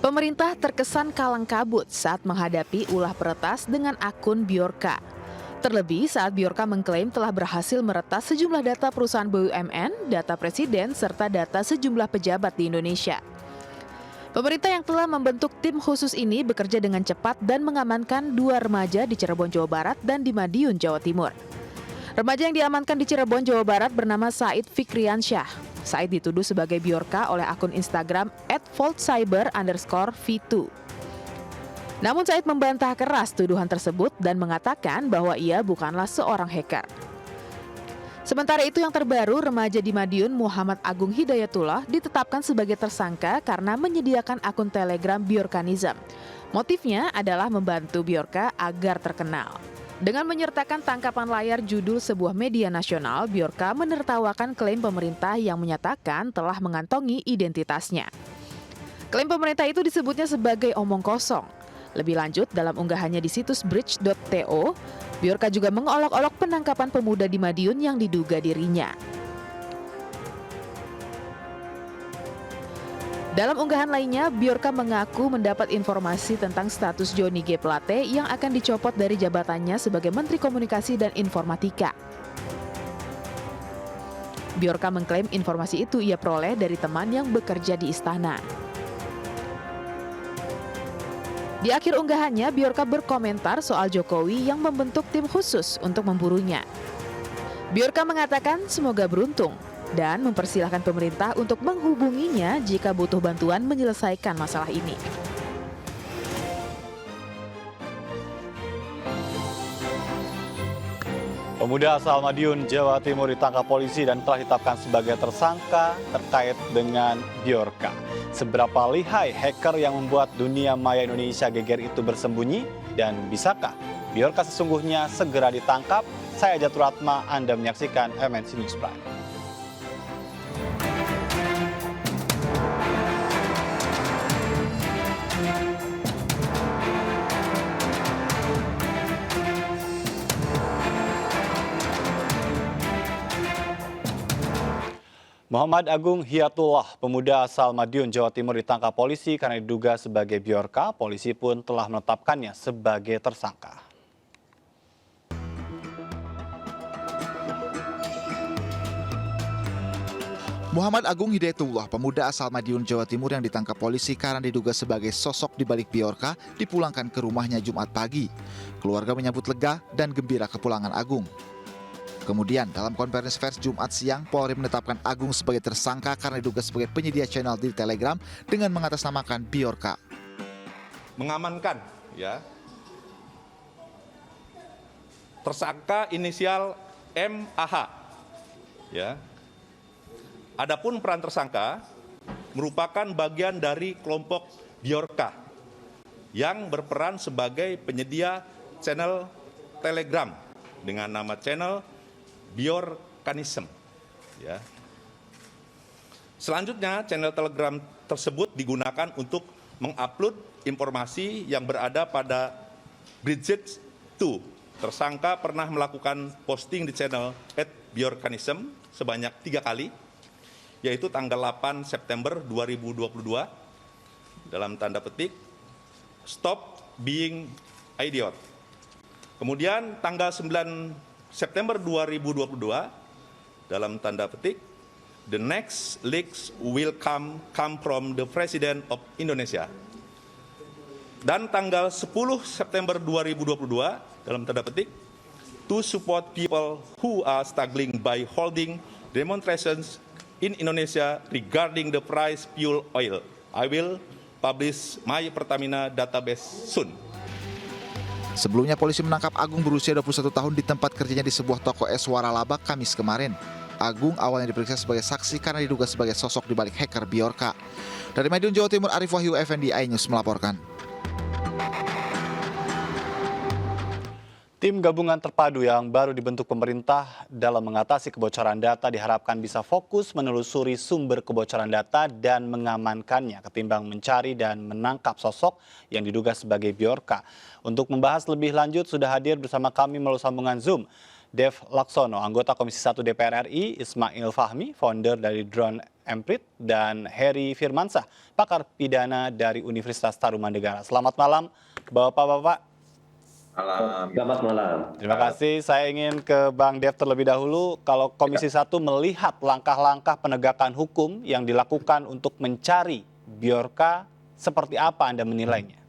Pemerintah terkesan kalang kabut saat menghadapi ulah peretas dengan akun Bjorka. Terlebih saat Bjorka mengklaim telah berhasil meretas sejumlah data perusahaan BUMN, data presiden, serta data sejumlah pejabat di Indonesia. Pemerintah yang telah membentuk tim khusus ini bekerja dengan cepat dan mengamankan 2 remaja di Cirebon, Jawa Barat dan di Madiun, Jawa Timur. Remaja yang diamankan di Cirebon, Jawa Barat bernama Said Fikriansyah. Said dituduh sebagai Bjorka oleh akun Instagram @voltcyber_v2. Namun Said membantah keras tuduhan tersebut dan mengatakan bahwa ia bukanlah seorang hacker. Sementara itu yang terbaru, remaja di Madiun Muhammad Agung Hidayatullah ditetapkan sebagai tersangka karena menyediakan akun Telegram Bjorkanism. Motifnya adalah membantu Bjorka agar terkenal. Dengan menyertakan tangkapan layar judul sebuah media nasional, Bjorka menertawakan klaim pemerintah yang menyatakan telah mengantongi identitasnya. Klaim pemerintah itu disebutnya sebagai omong kosong. Lebih lanjut, dalam unggahannya di situs bridge.to, Bjorka juga mengolok-olok penangkapan pemuda di Madiun yang diduga dirinya. Dalam unggahan lainnya, Bjorka mengaku mendapat informasi tentang status Johnny G. Plate yang akan dicopot dari jabatannya sebagai Menteri Komunikasi dan Informatika. Bjorka mengklaim informasi itu ia peroleh dari teman yang bekerja di istana. Di akhir unggahannya, Bjorka berkomentar soal Jokowi yang membentuk tim khusus untuk memburunya. Bjorka mengatakan semoga beruntung dan mempersilahkan pemerintah untuk menghubunginya jika butuh bantuan menyelesaikan masalah ini. Pemuda asal Madiun, Jawa Timur ditangkap polisi dan telah ditetapkan sebagai tersangka terkait dengan Bjorka. Seberapa lihai hacker yang membuat dunia maya Indonesia geger itu bersembunyi? Dan bisakah Bjorka sesungguhnya segera ditangkap? Saya Jatuh Ratma, Anda menyaksikan MNC News Prime. Muhammad Agung Hidayatullah, pemuda asal Madiun, Jawa Timur ditangkap polisi karena diduga sebagai Bjorka. Polisi pun telah menetapkannya sebagai tersangka. Muhammad Agung Hidayatullah, pemuda asal Madiun, Jawa Timur yang ditangkap polisi karena diduga sebagai sosok di balik Bjorka, dipulangkan ke rumahnya Jumat pagi. Keluarga menyambut lega dan gembira kepulangan Agung. Kemudian, dalam konferensi pers Jumat siang, Polri menetapkan Agung sebagai tersangka karena diduga sebagai penyedia channel di Telegram dengan mengatasnamakan Bjorka. Mengamankan, ya, tersangka inisial MAH, ya. Adapun peran tersangka merupakan bagian dari kelompok Bjorka yang berperan sebagai penyedia channel Telegram dengan nama channel Bjorkanism. Ya. Selanjutnya, channel Telegram tersebut digunakan untuk mengupload informasi yang berada pada Bridge.to. Tersangka pernah melakukan posting di channel @Bjorkanism sebanyak 3 kali, yaitu tanggal 8 September 2022, dalam tanda petik, Stop Being Idiot. Kemudian tanggal 9 September 2022, dalam tanda petik, the next leaks will come from the President of Indonesia. Dan tanggal 10 September 2022, dalam tanda petik, to support people who are struggling by holding demonstrations in Indonesia regarding the price fuel oil. I will publish my Pertamina database soon. Sebelumnya polisi menangkap Agung berusia 21 tahun di tempat kerjanya di sebuah toko es waralaba Kamis kemarin. Agung awalnya diperiksa sebagai saksi karena diduga sebagai sosok di balik hacker Bjorka. Dari Madiun, Jawa Timur, Arif Wahyu Effendi, iNews melaporkan. Tim gabungan terpadu yang baru dibentuk pemerintah dalam mengatasi kebocoran data diharapkan bisa fokus menelusuri sumber kebocoran data dan mengamankannya ketimbang mencari dan menangkap sosok yang diduga sebagai Bjorka. Untuk membahas lebih lanjut sudah hadir bersama kami melalui sambungan Zoom Dev Laksono, anggota Komisi 1 DPR RI, Ismail Fahmi, founder dari Drone Emprit, dan Heri Firmansyah, pakar pidana dari Universitas Tarumanegara. Selamat malam, Bapak-bapak. Selamat malam. Terima kasih. Saya ingin ke Bang Dev terlebih dahulu. Kalau Komisi 1 melihat langkah-langkah penegakan hukum yang dilakukan untuk mencari Bjorka, seperti apa Anda menilainya?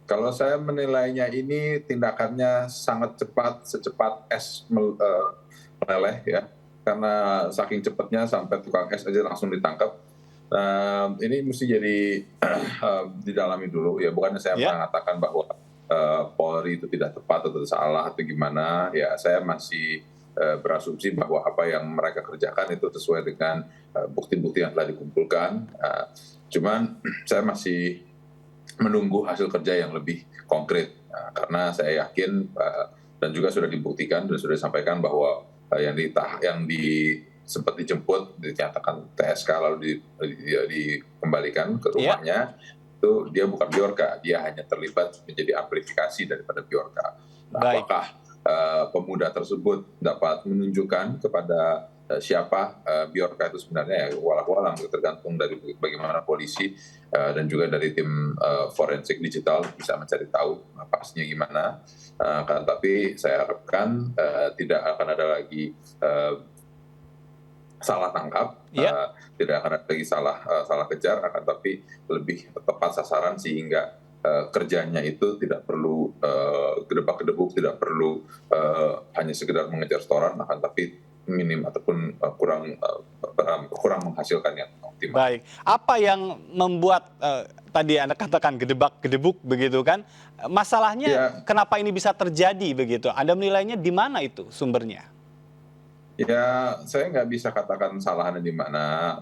Kalau saya menilainya ini tindakannya sangat cepat, secepat es meleleh ya. Karena saking cepatnya sampai tukang es aja langsung ditangkap. Ini mesti jadi didalami dulu ya. Bukannya saya mengatakan bahwa Polri itu tidak tepat atau salah atau gimana. Ya saya masih berasumsi bahwa apa yang mereka kerjakan itu sesuai dengan bukti-bukti yang telah dikumpulkan. Cuman saya masih menunggu hasil kerja yang lebih konkret, karena saya yakin dan juga sudah dibuktikan dan sudah disampaikan bahwa yang sempat dijemput, dinyatakan TSK lalu dikembalikan ke rumahnya, itu dia bukan Bjorka, dia hanya terlibat menjadi amplifikasi daripada Bjorka. Apakah pemuda tersebut dapat menunjukkan kepada siapa Bjorka itu sebenarnya, ya walau-walang tergantung dari bagaimana polisi dan juga dari tim forensik digital bisa mencari tahu pastinya gimana. Tapi saya harapkan tidak akan ada lagi salah tangkap, tidak akan ada lagi salah kejar, akan tapi lebih tepat sasaran sehingga kerjanya itu tidak perlu gedebak-gedebuk, tidak perlu hanya sekedar mengejar setoran, akan tapi minim ataupun kurang menghasilkan yang optimal. Baik, apa yang membuat tadi Anda katakan gedebak-gedebuk begitu kan? Masalahnya kenapa ini bisa terjadi begitu? Anda menilainya di mana itu sumbernya? Ya, saya nggak bisa katakan salahnya di mana,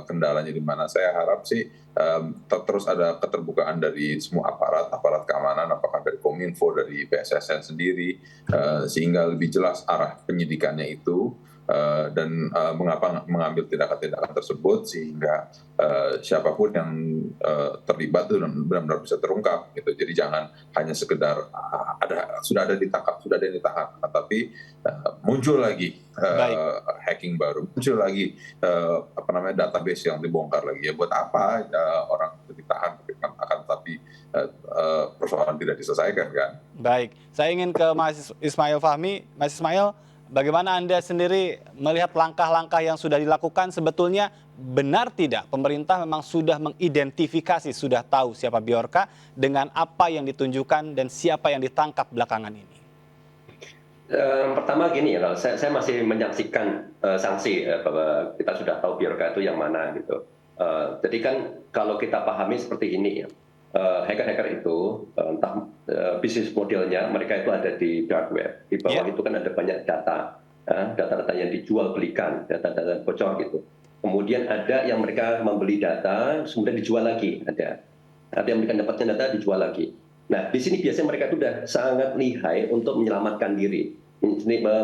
kendalanya di mana. Saya harap sih terus ada keterbukaan dari semua aparat keamanan, apakah dari Kominfo, dari BSSN sendiri, sehingga lebih jelas arah penyidikannya itu, dan mengapa mengambil tindakan-tindakan tersebut, sehingga siapapun yang terlibat itu benar-benar bisa terungkap gitu. Jadi jangan hanya sekedar sudah ada yang ditangkap, tapi muncul lagi hacking baru, muncul lagi database yang dibongkar lagi. Ya buat apa orang itu ditahan akan tapi persoalan tidak diselesaikan kan? Baik, saya ingin ke Mas Ismail Fahmi. Mas Ismail, bagaimana Anda sendiri melihat langkah-langkah yang sudah dilakukan? Sebetulnya benar tidak pemerintah memang sudah mengidentifikasi, sudah tahu siapa Bjorka dengan apa yang ditunjukkan dan siapa yang ditangkap belakangan ini? Pertama gini ya, saya masih menyaksikan sanksi bahwa kita sudah tahu Bjorka itu yang mana gitu. Jadi kan kalau kita pahami seperti ini ya, hacker-hacker itu entah bisnis modelnya mereka itu ada di dark web. Di bawah itu kan ada banyak data-data yang dijual belikan, data-data bocor gitu. Kemudian ada yang mereka membeli data, kemudian dijual lagi. Ada yang mereka dapatkan data dijual lagi. Nah, di sini biasanya mereka itu sudah sangat lihai untuk menyelamatkan diri,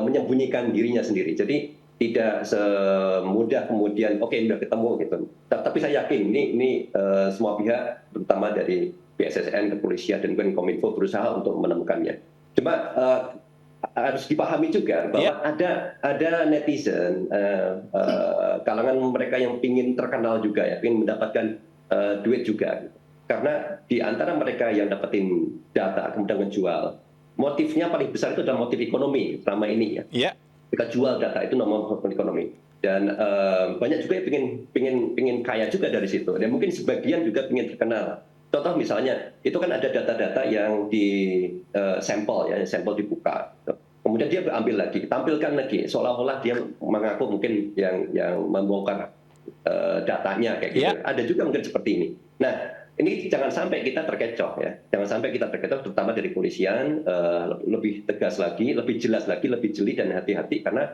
menyembunyikan dirinya sendiri. Jadi tidak semudah kemudian udah ketemu gitu. Tapi saya yakin ini semua pihak, terutama dari BSSN, kepolisian dan Kominfo berusaha untuk menemukannya. Cuma harus dipahami juga bahwa ada netizen, kalangan mereka yang ingin terkenal juga ya, ingin mendapatkan duit juga. Karena di antara mereka yang dapetin data kemudian menjual, motifnya paling besar itu adalah motif ekonomi selama ini ya. Kita jual data itu nomor ekonomi, dan banyak juga yang pingin kaya juga dari situ. Dan mungkin sebagian juga pingin terkenal. Contoh misalnya, itu kan ada data-data yang di sampel dibuka. Kemudian dia ambil lagi, tampilkan lagi, seolah-olah dia mengaku mungkin yang membongkar datanya kayak gitu. Ada juga mungkin seperti ini. Nah, ini jangan sampai kita terkecoh ya, terutama dari polisian, lebih tegas lagi, lebih jelas lagi, lebih jeli dan hati-hati karena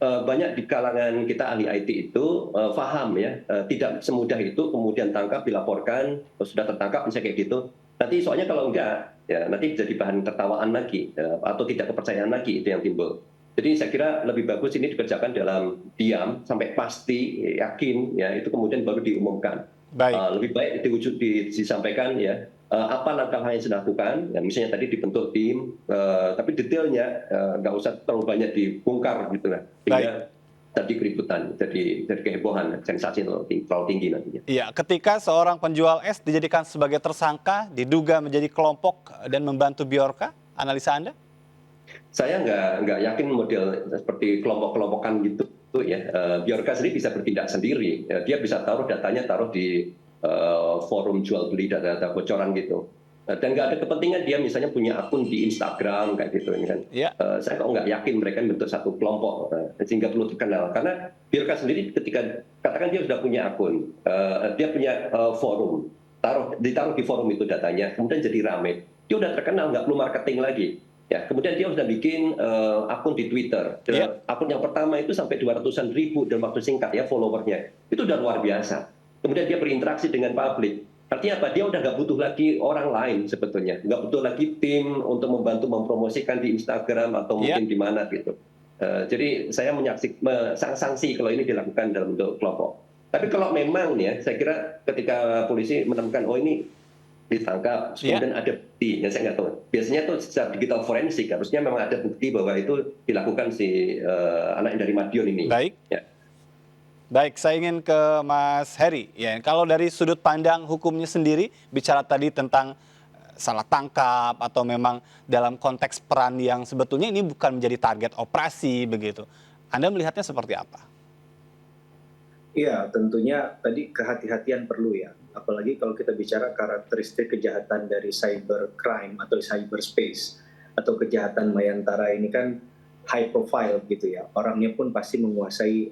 banyak di kalangan kita ahli IT itu paham ya, tidak semudah itu kemudian tangkap, dilaporkan, sudah tertangkap misalnya kayak gitu. Nanti soalnya kalau enggak, ya nanti jadi bahan tertawaan lagi atau tidak kepercayaan lagi itu yang timbul. Jadi saya kira lebih bagus ini dikerjakan dalam diam sampai pasti yakin ya, itu kemudian baru diumumkan. Lebih baik disampaikan ya apa langkah yang sudah dilakukan, ya, misalnya tadi dibentuk tim, tapi detailnya nggak usah terlalu banyak dibongkar gitu lah, sehingga jadi keributan, jadi kehebohan, sensasi terlalu tinggi nantinya. Iya, ketika seorang penjual es dijadikan sebagai tersangka, diduga menjadi kelompok dan membantu Bjorka, analisa Anda? Saya nggak yakin model seperti kelompok-kelompokan gitu ya. Bjorka sendiri bisa bertindak sendiri. Dia bisa datanya di forum jual beli data-data bocoran gitu. Dan nggak ada kepentingan dia misalnya punya akun di Instagram kayak gitu ini kan. Iya. Saya kok nggak yakin mereka bentuk satu kelompok sehingga perlu terkenal. Karena Bjorka sendiri ketika katakan dia sudah punya akun, dia punya forum, ditaruh di forum itu datanya, kemudian jadi rame. Dia udah terkenal, nggak perlu marketing lagi. Ya, kemudian dia sudah bikin akun di Twitter. Akun yang pertama itu sampai 200-an ribu dalam waktu singkat ya followernya. Itu udah luar biasa. Kemudian dia berinteraksi dengan publik. Artinya apa? Dia udah nggak butuh lagi orang lain sebetulnya. Nggak butuh lagi tim untuk membantu mempromosikan di Instagram atau mungkin di mana gitu. Jadi saya sanksi kalau ini dilakukan dalam bentuk kelompok. Tapi kalau memang ya, saya kira ketika polisi menemukan, oh ini ditangkap, kemudian ada bukti, ya saya nggak tahu. Biasanya tuh secara digital forensik harusnya memang ada bukti bahwa itu dilakukan si anak dari Madiun ini. Baik. Ya. Baik, saya ingin ke Mas Heri. Ya, kalau dari sudut pandang hukumnya sendiri, bicara tadi tentang salah tangkap atau memang dalam konteks peran yang sebetulnya ini bukan menjadi target operasi begitu. Anda melihatnya seperti apa? Iya, tentunya tadi kehati-hatian perlu ya. Apalagi kalau kita bicara karakteristik kejahatan dari cybercrime atau cyberspace atau kejahatan Mayantara ini kan high profile gitu ya. Orangnya pun pasti menguasai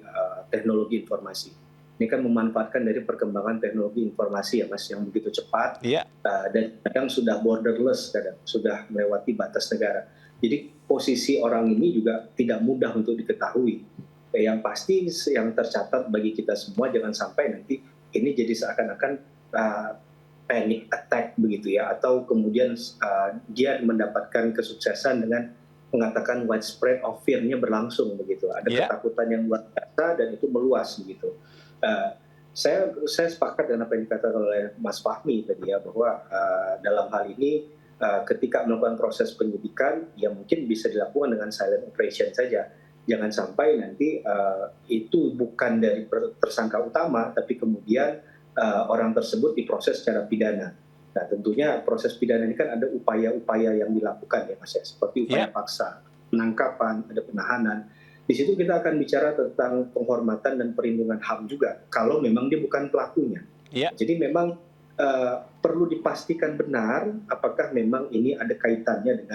teknologi informasi. Ini kan memanfaatkan dari perkembangan teknologi informasi ya Mas, yang begitu cepat dan kadang sudah borderless, kadang sudah melewati batas negara. Jadi posisi orang ini juga tidak mudah untuk diketahui. Yang pasti yang tercatat bagi kita semua jangan sampai nanti ini jadi seakan-akan panic attack begitu ya, atau kemudian dia mendapatkan kesuksesan dengan mengatakan widespread of fear-nya berlangsung begitu. Ada ketakutan yang luar biasa dan itu meluas begitu. Saya sepakat dengan apa yang dikatakan oleh Mas Fahmi tadi ya, bahwa dalam hal ini ketika melakukan proses penyidikan ya mungkin bisa dilakukan dengan silent operation saja. Jangan sampai nanti itu bukan dari tersangka utama, tapi kemudian orang tersebut diproses secara pidana. Nah tentunya proses pidana ini kan ada upaya-upaya yang dilakukan ya Mas ya, seperti upaya paksa, penangkapan, ada penahanan. Di situ kita akan bicara tentang penghormatan dan perlindungan HAM juga, kalau memang dia bukan pelakunya. Jadi memang perlu dipastikan benar apakah memang ini ada kaitannya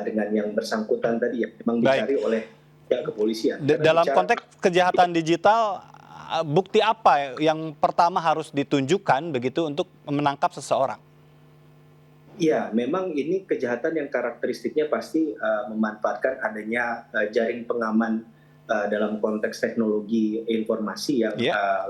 dengan yang bersangkutan tadi yang memang dicari oleh pihak kepolisian. Dalam konteks kejahatan digital, bukti apa yang pertama harus ditunjukkan begitu untuk menangkap seseorang? Ya, memang ini kejahatan yang karakteristiknya pasti memanfaatkan adanya jaring pengaman dalam konteks teknologi informasi yang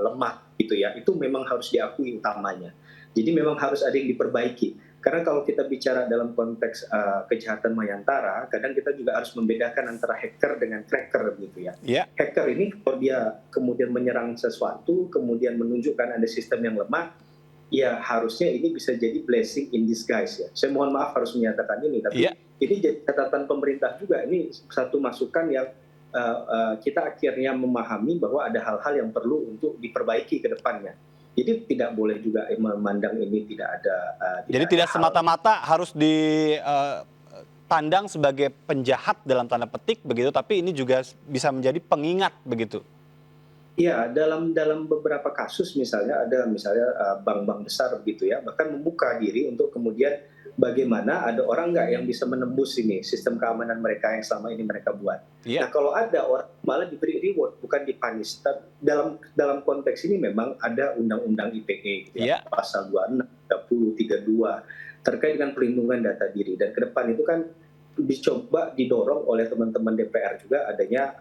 lemah gitu ya. Itu memang harus diakui utamanya. Jadi memang harus ada yang diperbaiki. Karena kalau kita bicara dalam konteks kejahatan Mayantara, kadang kita juga harus membedakan antara hacker dengan cracker gitu ya. Hacker ini kalau dia kemudian menyerang sesuatu, kemudian menunjukkan ada sistem yang lemah, ya harusnya ini bisa jadi blessing in disguise ya. Saya mohon maaf harus menyatakan ini, tapi ini jadi catatan pemerintah juga. Ini satu masukan yang kita akhirnya memahami bahwa ada hal-hal yang perlu untuk diperbaiki ke depannya. Jadi tidak boleh juga memandang ini tidak ada. Jadi tidak semata-mata harus dipandang sebagai penjahat dalam tanda petik begitu, tapi ini juga bisa menjadi pengingat begitu. Iya, dalam beberapa kasus misalnya ada bank-bank besar begitu ya, bahkan membuka diri untuk kemudian bagaimana ada orang nggak yang bisa menembus ini sistem keamanan mereka yang selama ini mereka buat. Nah kalau ada orang malah diberi reward bukan dipunish. Dalam konteks ini memang ada undang-undang ITE gitu ya, pasal 26, 30, 32 terkait dengan perlindungan data diri, dan ke depan itu kan dicoba didorong oleh teman-teman DPR juga adanya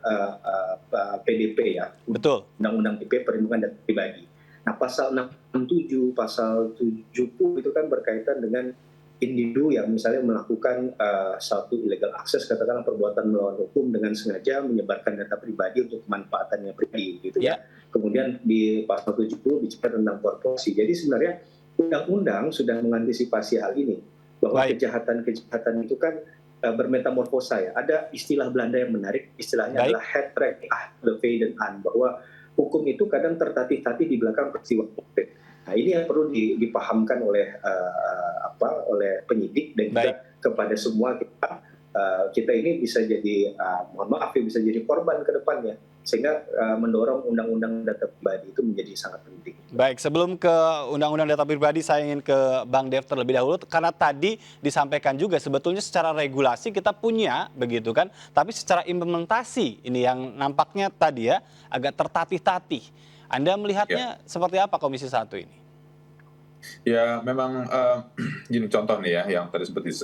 PDP ya. Betul. Undang-undang ITE perlindungan data pribadi. Nah pasal 67, pasal 70 itu kan berkaitan dengan individu yang misalnya melakukan satu illegal access, katakanlah perbuatan melawan hukum dengan sengaja menyebarkan data pribadi untuk kemanfaatannya pribadi gitu ya. Kemudian di pasal 70 bicara tentang korporasi. Jadi sebenarnya undang-undang sudah mengantisipasi hal ini, bahwa kejahatan-kejahatan itu kan bermetamorfosa ya. Ada istilah Belanda yang menarik, istilahnya Baik. adalah het recht leveden aan, bahwa hukum itu kadang tertatih-tatih di belakang peristiwa konkret. Nah, ini yang perlu dipahamkan oleh oleh penyidik dan juga kepada semua kita ini bisa jadi mohon maaf ya, bisa jadi korban ke depannya, sehingga mendorong undang-undang data pribadi itu menjadi sangat penting. Baik, sebelum ke undang-undang data pribadi, saya ingin ke Bang Dev terlebih dahulu, karena tadi disampaikan juga sebetulnya secara regulasi kita punya begitu kan, tapi secara implementasi ini yang nampaknya tadi ya agak tertatih-tatih. Anda melihatnya seperti apa Komisi 1 ini? Ya, memang gini contoh nih ya, yang tadi seperti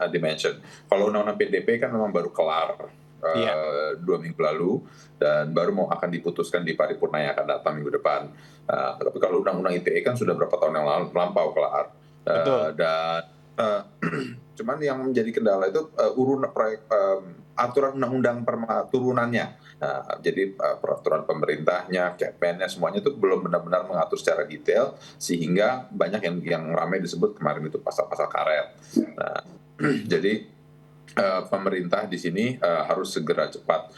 di-mention. Kalau undang-undang PDP kan memang baru kelar 2 minggu lalu, dan baru mau akan diputuskan di paripurna yang akan datang minggu depan. Tapi kalau undang-undang ITE kan sudah berapa tahun yang lampau kelar. Dan cuman yang menjadi kendala itu aturan undang-undang turunannya. Jadi peraturan pemerintahnya, Kemennya, semuanya itu belum benar-benar mengatur secara detail, sehingga banyak yang ramai disebut kemarin itu pasal-pasal karet. Nah, jadi pemerintah di sini harus segera cepat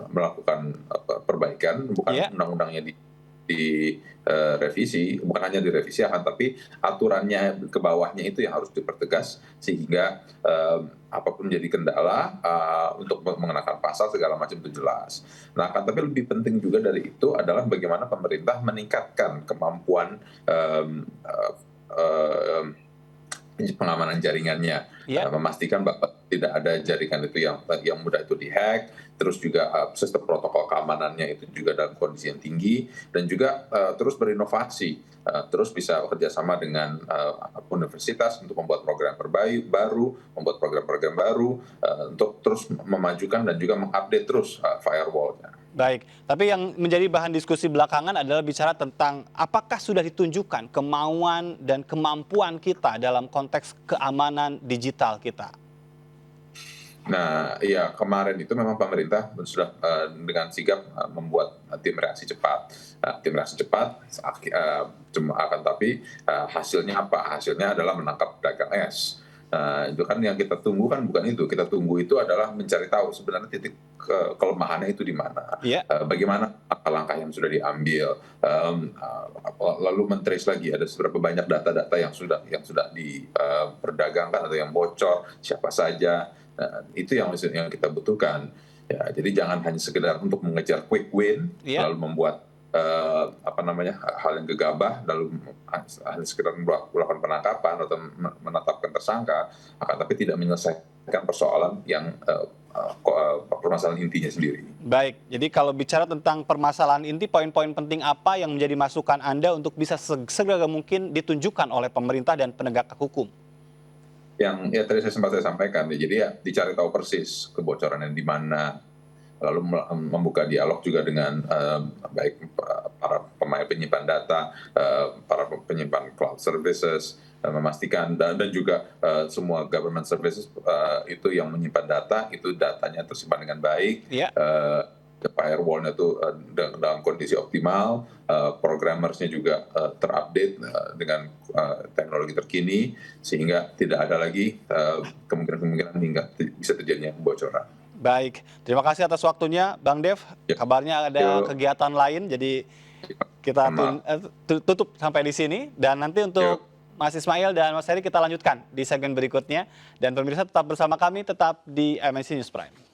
melakukan perbaikan, bukan undang-undangnya direvisi, bukan hanya direvisi, tapi aturannya ke bawahnya itu yang harus dipertegas, sehingga apapun jadi kendala untuk mengenakan pasal segala macam itu jelas. Nah, tapi lebih penting juga dari itu adalah bagaimana pemerintah meningkatkan kemampuan pengamanan jaringannya, memastikan bahwa tidak ada jaringan itu yang mudah itu dihack, terus juga sistem protokol keamanannya itu juga dalam kondisi yang tinggi, dan juga terus berinovasi, terus bisa bekerjasama dengan universitas untuk membuat program baru, membuat program-program baru, untuk terus memajukan dan juga mengupdate terus firewall-nya. Baik, tapi yang menjadi bahan diskusi belakangan adalah bicara tentang apakah sudah ditunjukkan kemauan dan kemampuan kita dalam konteks keamanan digital kita. Nah, ya kemarin itu memang pemerintah sudah dengan sigap membuat tim reaksi cepat. Tim reaksi cepat akan tapi hasilnya apa? Hasilnya adalah menangkap pedagang es. Itu kan yang kita tunggu kan bukan itu. Kita tunggu itu adalah mencari tahu sebenarnya titik kelemahannya itu di mana. Bagaimana langkah yang sudah diambil. Lalu men-trace lagi ada seberapa banyak data-data yang sudah diperdagangkan atau yang bocor, siapa saja. Itu yang kita butuhkan. Ya, jadi jangan hanya sekedar untuk mengejar quick win, lalu membuat hal yang gegabah, lalu hanya sekedar melakukan penangkapan atau menetapkan tersangka, tapi tidak menyelesaikan persoalan yang permasalahan intinya sendiri. Baik, jadi kalau bicara tentang permasalahan inti, poin-poin penting apa yang menjadi masukan Anda untuk bisa segera mungkin ditunjukkan oleh pemerintah dan penegak hukum? Yang tadi saya sampaikan, jadi ya dicari tahu persis kebocorannya di mana, lalu membuka dialog juga dengan baik para pemain penyimpan data, para penyimpan cloud services, memastikan dan juga semua government services itu yang menyimpan data, itu datanya tersimpan dengan baik, firewall-nya itu dalam kondisi optimal, programmersnya juga terupdate dengan teknologi terkini, sehingga tidak ada lagi kemungkinan hingga bisa terjadinya kebocoran. Baik, terima kasih atas waktunya Bang Dev. Kabarnya ada kegiatan lain, jadi kita tutup sampai di sini. Dan nanti untuk Mas Ismail dan Mas Heri kita lanjutkan di segmen berikutnya. Dan pemirsa tetap bersama kami, tetap di MNC News Prime.